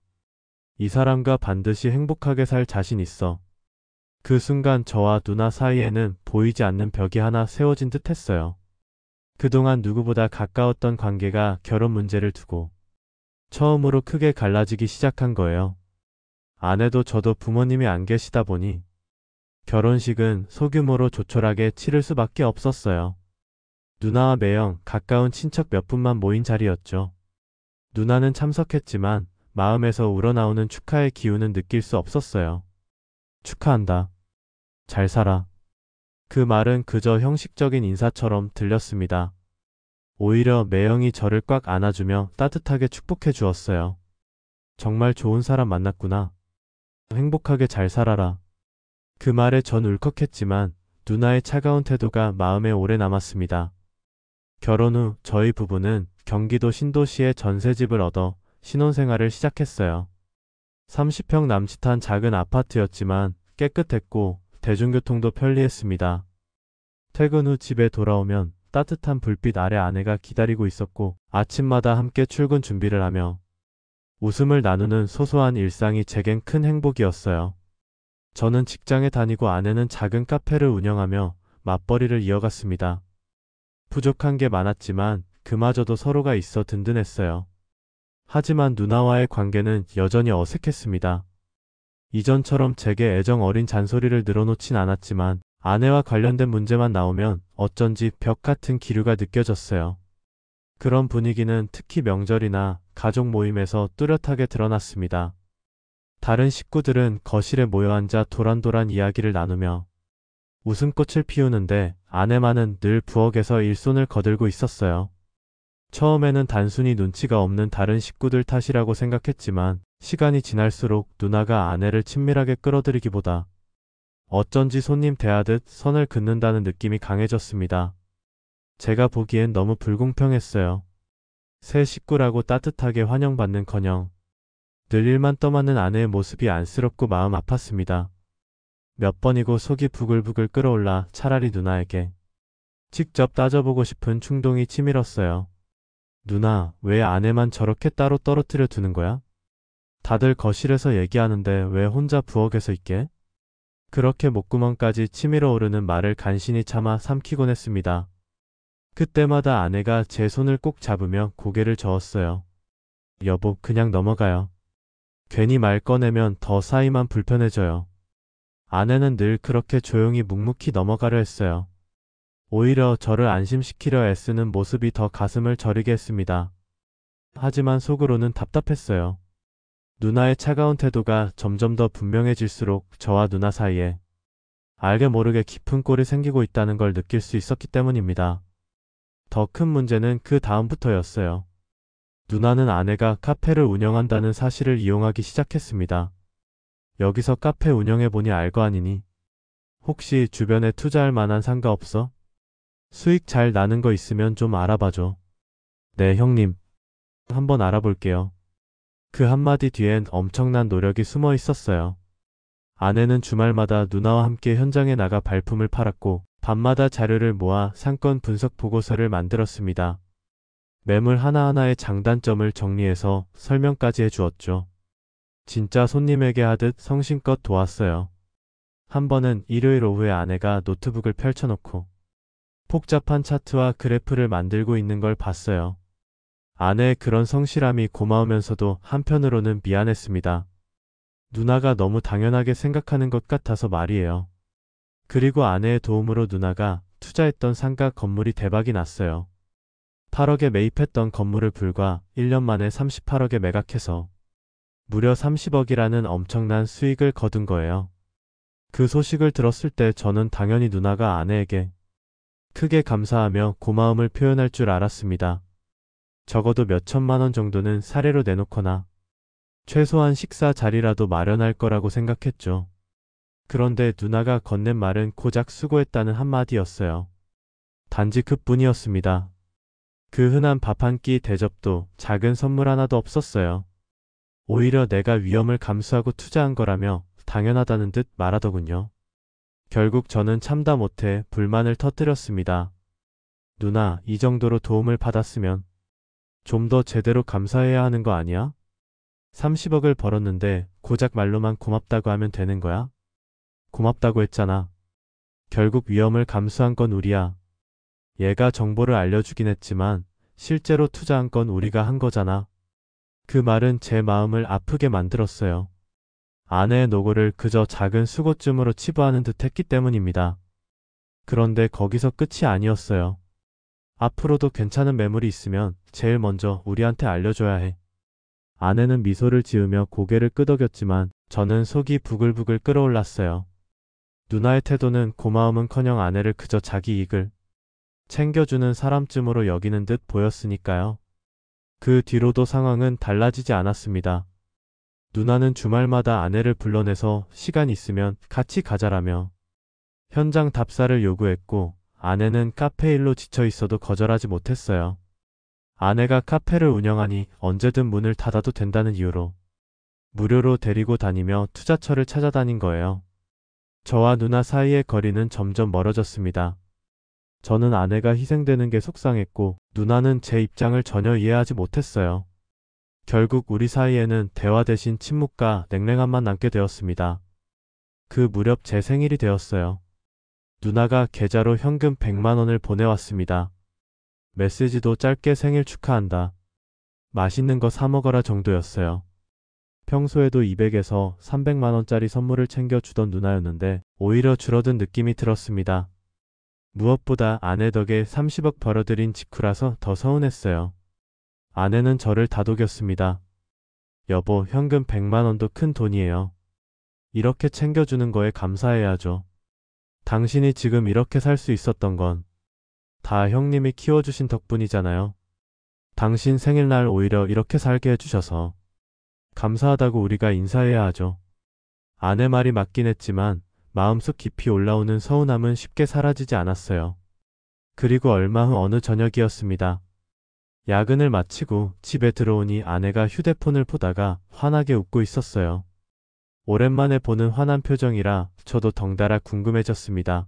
이 사람과 반드시 행복하게 살 자신 있어. 그 순간 저와 누나 사이에는 보이지 않는 벽이 하나 세워진 듯 했어요. 그동안 누구보다 가까웠던 관계가 결혼 문제를 두고 처음으로 크게 갈라지기 시작한 거예요. 아내도 저도 부모님이 안 계시다 보니 결혼식은 소규모로 조촐하게 치를 수밖에 없었어요. 누나와 매형, 가까운 친척 몇 분만 모인 자리였죠. 누나는 참석했지만 마음에서 우러나오는 축하의 기운은 느낄 수 없었어요. 축하한다. 잘 살아. 그 말은 그저 형식적인 인사처럼 들렸습니다. 오히려 매형이 저를 꽉 안아주며 따뜻하게 축복해 주었어요. 정말 좋은 사람 만났구나. 행복하게 잘 살아라. 그 말에 전 울컥했지만 누나의 차가운 태도가 마음에 오래 남았습니다. 결혼 후 저희 부부는 경기도 신도시에 전세집을 얻어 신혼생활을 시작했어요. 30평 남짓한 작은 아파트였지만 깨끗했고 대중교통도 편리했습니다. 퇴근 후 집에 돌아오면 따뜻한 불빛 아래 아내가 기다리고 있었고 아침마다 함께 출근 준비를 하며 웃음을 나누는 소소한 일상이 제겐 큰 행복이었어요. 저는 직장에 다니고 아내는 작은 카페를 운영하며 맞벌이를 이어갔습니다. 부족한 게 많았지만 그마저도 서로가 있어 든든했어요. 하지만 누나와의 관계는 여전히 어색했습니다. 이전처럼 제게 애정 어린 잔소리를 늘어놓진 않았지만 아내와 관련된 문제만 나오면 어쩐지 벽 같은 기류가 느껴졌어요. 그런 분위기는 특히 명절이나 가족 모임에서 뚜렷하게 드러났습니다. 다른 식구들은 거실에 모여 앉아 도란도란 이야기를 나누며 웃음꽃을 피우는데 아내만은 늘 부엌에서 일손을 거들고 있었어요. 처음에는 단순히 눈치가 없는 다른 식구들 탓이라고 생각했지만 시간이 지날수록 누나가 아내를 친밀하게 끌어들이기보다 어쩐지 손님 대하듯 선을 긋는다는 느낌이 강해졌습니다. 제가 보기엔 너무 불공평했어요. 새 식구라고 따뜻하게 환영받는커녕 늘 일만 떠맡는 아내의 모습이 안쓰럽고 마음 아팠습니다. 몇 번이고 속이 부글부글 끓어올라 차라리 누나에게 직접 따져보고 싶은 충동이 치밀었어요. 누나, 왜 아내만 저렇게 따로 떨어뜨려 두는 거야? 다들 거실에서 얘기하는데 왜 혼자 부엌에서 있게? 그렇게 목구멍까지 치밀어 오르는 말을 간신히 참아 삼키곤 했습니다. 그때마다 아내가 제 손을 꼭 잡으며 고개를 저었어요. 여보, 그냥 넘어가요. 괜히 말 꺼내면 더 사이만 불편해져요. 아내는 늘 그렇게 조용히 묵묵히 넘어가려 했어요. 오히려 저를 안심시키려 애쓰는 모습이 더 가슴을 저리게 했습니다. 하지만 속으로는 답답했어요. 누나의 차가운 태도가 점점 더 분명해질수록 저와 누나 사이에 알게 모르게 깊은 꼴이 생기고 있다는 걸 느낄 수 있었기 때문입니다. 더 큰 문제는 그 다음부터였어요. 누나는 아내가 카페를 운영한다는 사실을 이용하기 시작했습니다. 여기서 카페 운영해보니 알 거 아니니? 혹시 주변에 투자할 만한 상가 없어? 수익 잘 나는 거 있으면 좀 알아봐줘. 네, 형님. 한번 알아볼게요. 그 한마디 뒤엔 엄청난 노력이 숨어 있었어요. 아내는 주말마다 누나와 함께 현장에 나가 발품을 팔았고 밤마다 자료를 모아 상권 분석 보고서를 만들었습니다. 매물 하나하나의 장단점을 정리해서 설명까지 해주었죠. 진짜 손님에게 하듯 성심껏 도왔어요. 한 번은 일요일 오후에 아내가 노트북을 펼쳐놓고 복잡한 차트와 그래프를 만들고 있는 걸 봤어요. 아내의 그런 성실함이 고마우면서도 한편으로는 미안했습니다. 누나가 너무 당연하게 생각하는 것 같아서 말이에요. 그리고 아내의 도움으로 누나가 투자했던 상가 건물이 대박이 났어요. 8억에 매입했던 건물을 불과 1년 만에 38억에 매각해서 무려 30억이라는 엄청난 수익을 거둔 거예요. 그 소식을 들었을 때 저는 당연히 누나가 아내에게 크게 감사하며 고마움을 표현할 줄 알았습니다. 적어도 몇 천만 원 정도는 사례로 내놓거나 최소한 식사 자리라도 마련할 거라고 생각했죠. 그런데 누나가 건넨 말은 고작 수고했다는 한마디였어요. 단지 그뿐이었습니다. 그 흔한 밥 한 끼 대접도 작은 선물 하나도 없었어요. 오히려 내가 위험을 감수하고 투자한 거라며 당연하다는 듯 말하더군요. 결국 저는 참다 못해 불만을 터뜨렸습니다. 누나, 이 정도로 도움을 받았으면 좀 더 제대로 감사해야 하는 거 아니야? 30억을 벌었는데 고작 말로만 고맙다고 하면 되는 거야? 고맙다고 했잖아. 결국 위험을 감수한 건 우리야. 얘가 정보를 알려주긴 했지만 실제로 투자한 건 우리가 한 거잖아. 그 말은 제 마음을 아프게 만들었어요. 아내의 노고를 그저 작은 수고쯤으로 치부하는 듯 했기 때문입니다. 그런데 거기서 끝이 아니었어요. 앞으로도 괜찮은 매물이 있으면 제일 먼저 우리한테 알려줘야 해. 아내는 미소를 지으며 고개를 끄덕였지만 저는 속이 부글부글 끓어올랐어요. 누나의 태도는 고마움은커녕 아내를 그저 자기 이익을 챙겨주는 사람쯤으로 여기는 듯 보였으니까요. 그 뒤로도 상황은 달라지지 않았습니다. 누나는 주말마다 아내를 불러내서 시간 있으면 같이 가자라며 현장 답사를 요구했고 아내는 카페 일로 지쳐 있어도 거절하지 못했어요. 아내가 카페를 운영하니 언제든 문을 닫아도 된다는 이유로 무료로 데리고 다니며 투자처를 찾아다닌 거예요. 저와 누나 사이의 거리는 점점 멀어졌습니다. 저는 아내가 희생되는 게 속상했고 누나는 제 입장을 전혀 이해하지 못했어요. 결국 우리 사이에는 대화 대신 침묵과 냉랭함만 남게 되었습니다. 그 무렵 제 생일이 되었어요. 누나가 계좌로 현금 100만 원을 보내왔습니다. 메시지도 짧게 생일 축하한다. 맛있는 거 사 먹어라 정도였어요. 평소에도 200에서 300만 원짜리 선물을 챙겨주던 누나였는데 오히려 줄어든 느낌이 들었습니다. 무엇보다 아내 덕에 30억 벌어들인 직후라서 더 서운했어요. 아내는 저를 다독였습니다. 여보, 현금 100만 원도 큰 돈이에요. 이렇게 챙겨주는 거에 감사해야죠. 당신이 지금 이렇게 살 수 있었던 건 다 형님이 키워주신 덕분이잖아요. 당신 생일날 오히려 이렇게 살게 해주셔서 감사하다고 우리가 인사해야 하죠. 아내 말이 맞긴 했지만 마음속 깊이 올라오는 서운함은 쉽게 사라지지 않았어요. 그리고 얼마 후 어느 저녁이었습니다. 야근을 마치고 집에 들어오니 아내가 휴대폰을 보다가 환하게 웃고 있었어요. 오랜만에 보는 환한 표정이라 저도 덩달아 궁금해졌습니다.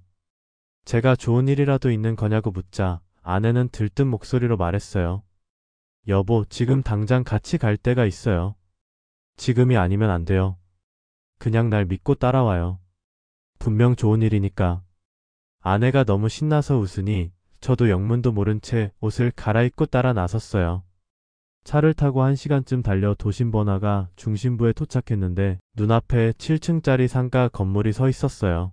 제가 좋은 일이라도 있는 거냐고 묻자 아내는 들뜬 목소리로 말했어요. 여보, 지금 당장 같이 갈 데가 있어요. 지금이 아니면 안 돼요. 그냥 날 믿고 따라와요. 분명 좋은 일이니까. 아내가 너무 신나서 웃으니 저도 영문도 모른 채 옷을 갈아입고 따라 나섰어요. 차를 타고 1시간쯤 달려 도심 번화가 중심부에 도착했는데 눈앞에 7층짜리 상가 건물이 서 있었어요.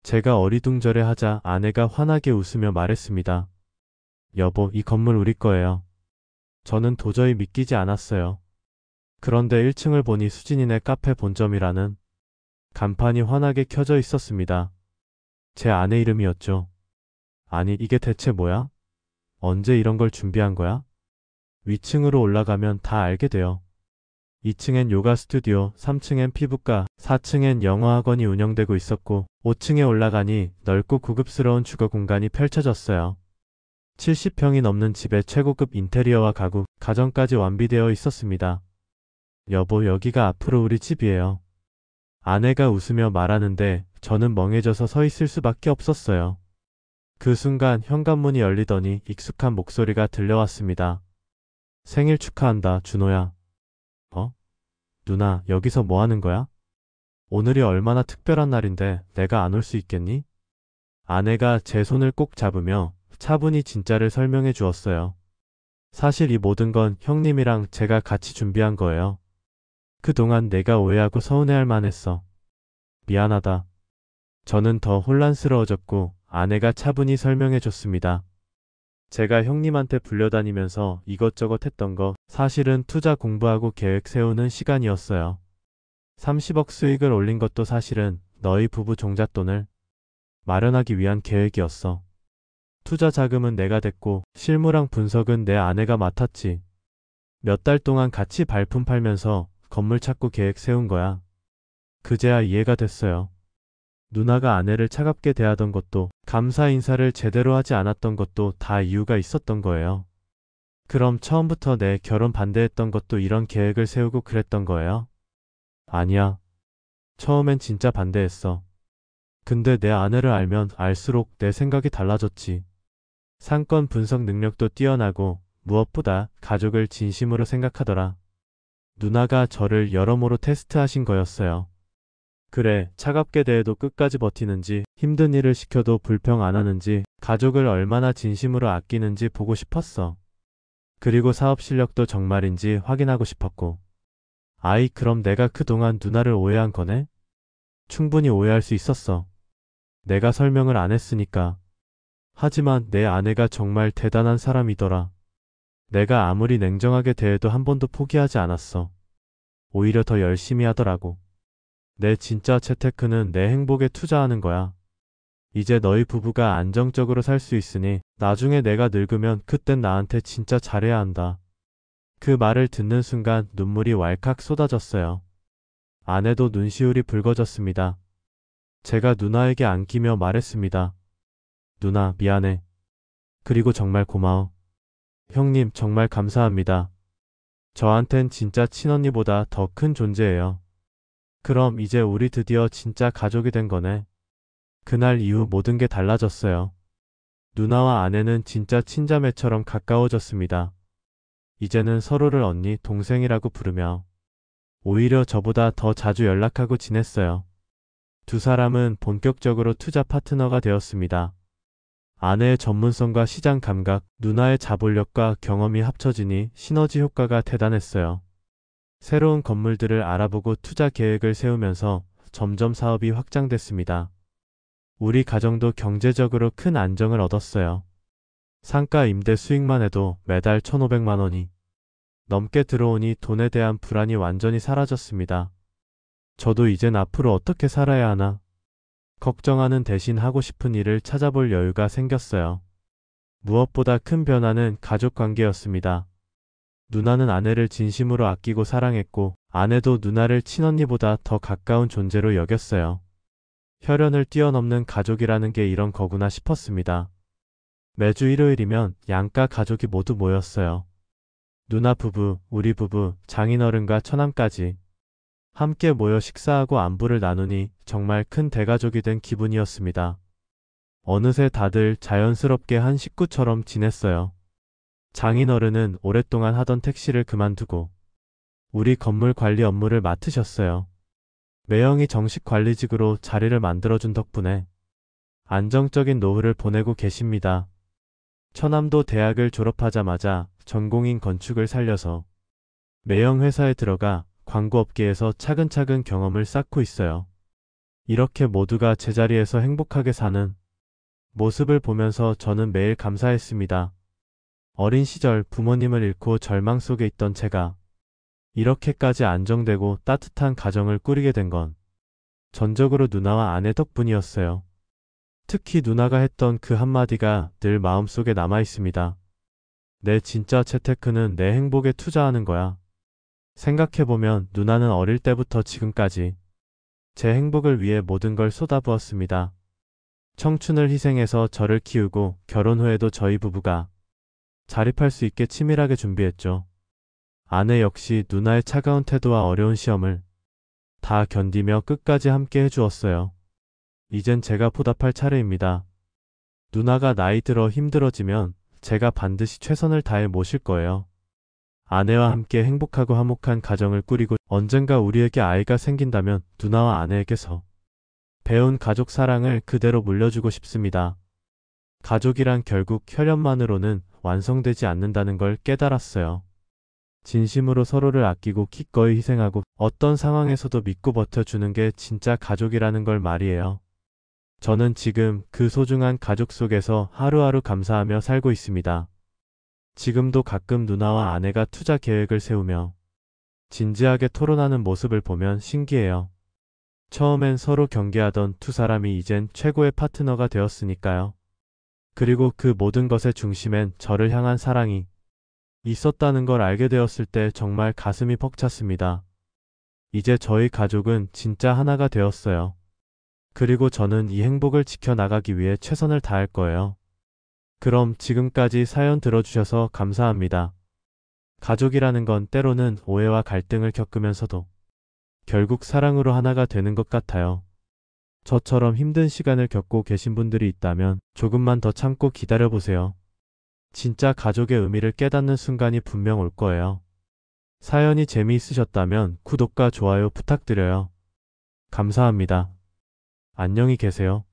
제가 어리둥절해 하자 아내가 환하게 웃으며 말했습니다. 여보, 이 건물 우리 거예요. 저는 도저히 믿기지 않았어요. 그런데 1층을 보니 수진이네 카페 본점이라는 간판이 환하게 켜져 있었습니다. 제 아내 이름이었죠. 아니, 이게 대체 뭐야? 언제 이런 걸 준비한 거야? 위층으로 올라가면 다 알게 돼요. 2층엔 요가 스튜디오, 3층엔 피부과, 4층엔 영어학원이 운영되고 있었고 5층에 올라가니 넓고 고급스러운 주거 공간이 펼쳐졌어요. 70평이 넘는 집에 최고급 인테리어와 가구, 가전까지 완비되어 있었습니다. 여보, 여기가 앞으로 우리 집이에요. 아내가 웃으며 말하는데 저는 멍해져서 서 있을 수밖에 없었어요. 그 순간 현관문이 열리더니 익숙한 목소리가 들려왔습니다. 생일 축하한다, 준호야. 어? 누나, 여기서 뭐 하는 거야? 오늘이 얼마나 특별한 날인데 내가 안 올 수 있겠니? 아내가 제 손을 꼭 잡으며 차분히 진짜를 설명해 주었어요. 사실 이 모든 건 형님이랑 제가 같이 준비한 거예요. 그동안 내가 오해하고 서운해할 만했어. 미안하다. 저는 더 혼란스러워졌고 아내가 차분히 설명해 줬습니다. 제가 형님한테 불려다니면서 이것저것 했던 거 사실은 투자 공부하고 계획 세우는 시간이었어요. 30억 수익을 올린 것도 사실은 너희 부부 종잣돈을 마련하기 위한 계획이었어. 투자 자금은 내가 댔고 실무랑 분석은 내 아내가 맡았지. 몇 달 동안 같이 발품 팔면서 건물 찾고 계획 세운 거야. 그제야 이해가 됐어요. 누나가 아내를 차갑게 대하던 것도 감사 인사를 제대로 하지 않았던 것도 다 이유가 있었던 거예요. 그럼 처음부터 내 결혼 반대했던 것도 이런 계획을 세우고 그랬던 거예요? 아니야. 처음엔 진짜 반대했어. 근데 내 아내를 알면 알수록 내 생각이 달라졌지. 상권 분석 능력도 뛰어나고 무엇보다 가족을 진심으로 생각하더라. 누나가 저를 여러모로 테스트하신 거였어요. 그래, 차갑게 대해도 끝까지 버티는지, 힘든 일을 시켜도 불평 안 하는지, 가족을 얼마나 진심으로 아끼는지 보고 싶었어. 그리고 사업 실력도 정말인지 확인하고 싶었고. 아이, 그럼 내가 그동안 누나를 오해한 거네? 충분히 오해할 수 있었어. 내가 설명을 안 했으니까. 하지만 내 아내가 정말 대단한 사람이더라. 내가 아무리 냉정하게 대해도 한 번도 포기하지 않았어. 오히려 더 열심히 하더라고. 내 진짜 재테크는 내 행복에 투자하는 거야. 이제 너희 부부가 안정적으로 살 수 있으니 나중에 내가 늙으면 그땐 나한테 진짜 잘해야 한다. 그 말을 듣는 순간 눈물이 왈칵 쏟아졌어요. 아내도 눈시울이 붉어졌습니다. 제가 누나에게 안기며 말했습니다. 누나, 미안해. 그리고 정말 고마워. 형님, 정말 감사합니다. 저한텐 진짜 친언니보다 더 큰 존재예요. 그럼 이제 우리 드디어 진짜 가족이 된 거네. 그날 이후 모든 게 달라졌어요. 누나와 아내는 진짜 친자매처럼 가까워졌습니다. 이제는 서로를 언니, 동생이라고 부르며 오히려 저보다 더 자주 연락하고 지냈어요. 두 사람은 본격적으로 투자 파트너가 되었습니다. 아내의 전문성과 시장 감각, 누나의 자본력과 경험이 합쳐지니 시너지 효과가 대단했어요. 새로운 건물들을 알아보고 투자 계획을 세우면서 점점 사업이 확장됐습니다. 우리 가정도 경제적으로 큰 안정을 얻었어요. 상가 임대 수익만 해도 매달 1,500만 원이 넘게 들어오니 돈에 대한 불안이 완전히 사라졌습니다. 저도 이젠 앞으로 어떻게 살아야 하나 걱정하는 대신 하고 싶은 일을 찾아볼 여유가 생겼어요. 무엇보다 큰 변화는 가족 관계였습니다. 누나는 아내를 진심으로 아끼고 사랑했고 아내도 누나를 친언니보다 더 가까운 존재로 여겼어요. 혈연을 뛰어넘는 가족이라는 게 이런 거구나 싶었습니다. 매주 일요일이면 양가 가족이 모두 모였어요. 누나 부부, 우리 부부, 장인어른과 처남까지 함께 모여 식사하고 안부를 나누니 정말 큰 대가족이 된 기분이었습니다. 어느새 다들 자연스럽게 한 식구처럼 지냈어요. 장인어른은 오랫동안 하던 택시를 그만두고 우리 건물 관리 업무를 맡으셨어요. 매형이 정식 관리직으로 자리를 만들어준 덕분에 안정적인 노후를 보내고 계십니다. 처남도 대학을 졸업하자마자 전공인 건축을 살려서 매형 회사에 들어가 광고업계에서 차근차근 경험을 쌓고 있어요. 이렇게 모두가 제자리에서 행복하게 사는 모습을 보면서 저는 매일 감사했습니다. 어린 시절 부모님을 잃고 절망 속에 있던 제가 이렇게까지 안정되고 따뜻한 가정을 꾸리게 된 건 전적으로 누나와 아내 덕분이었어요. 특히 누나가 했던 그 한마디가 늘 마음속에 남아 있습니다. 내 진짜 재테크는 내 행복에 투자하는 거야. 생각해보면 누나는 어릴 때부터 지금까지 제 행복을 위해 모든 걸 쏟아부었습니다. 청춘을 희생해서 저를 키우고 결혼 후에도 저희 부부가 자립할 수 있게 치밀하게 준비했죠. 아내 역시 누나의 차가운 태도와 어려운 시험을 다 견디며 끝까지 함께 해주었어요. 이젠 제가 보답할 차례입니다. 누나가 나이 들어 힘들어지면 제가 반드시 최선을 다해 모실 거예요. 아내와 함께 행복하고 화목한 가정을 꾸리고 언젠가 우리에게 아이가 생긴다면 누나와 아내에게서 배운 가족 사랑을 그대로 물려주고 싶습니다. 가족이란 결국 혈연만으로는 완성되지 않는다는 걸 깨달았어요. 진심으로 서로를 아끼고 기꺼이 희생하고 어떤 상황에서도 믿고 버텨주는 게 진짜 가족이라는 걸 말이에요. 저는 지금 그 소중한 가족 속에서 하루하루 감사하며 살고 있습니다. 지금도 가끔 누나와 아내가 투자 계획을 세우며 진지하게 토론하는 모습을 보면 신기해요. 처음엔 서로 경계하던 두 사람이 이젠 최고의 파트너가 되었으니까요. 그리고 그 모든 것의 중심엔 저를 향한 사랑이 있었다는 걸 알게 되었을 때 정말 가슴이 벅찼습니다. 이제 저희 가족은 진짜 하나가 되었어요. 그리고 저는 이 행복을 지켜나가기 위해 최선을 다할 거예요. 그럼 지금까지 사연 들어주셔서 감사합니다. 가족이라는 건 때로는 오해와 갈등을 겪으면서도 결국 사랑으로 하나가 되는 것 같아요. 저처럼 힘든 시간을 겪고 계신 분들이 있다면 조금만 더 참고 기다려보세요. 진짜 가족의 의미를 깨닫는 순간이 분명 올 거예요. 사연이 재미있으셨다면 구독과 좋아요 부탁드려요. 감사합니다. 안녕히 계세요.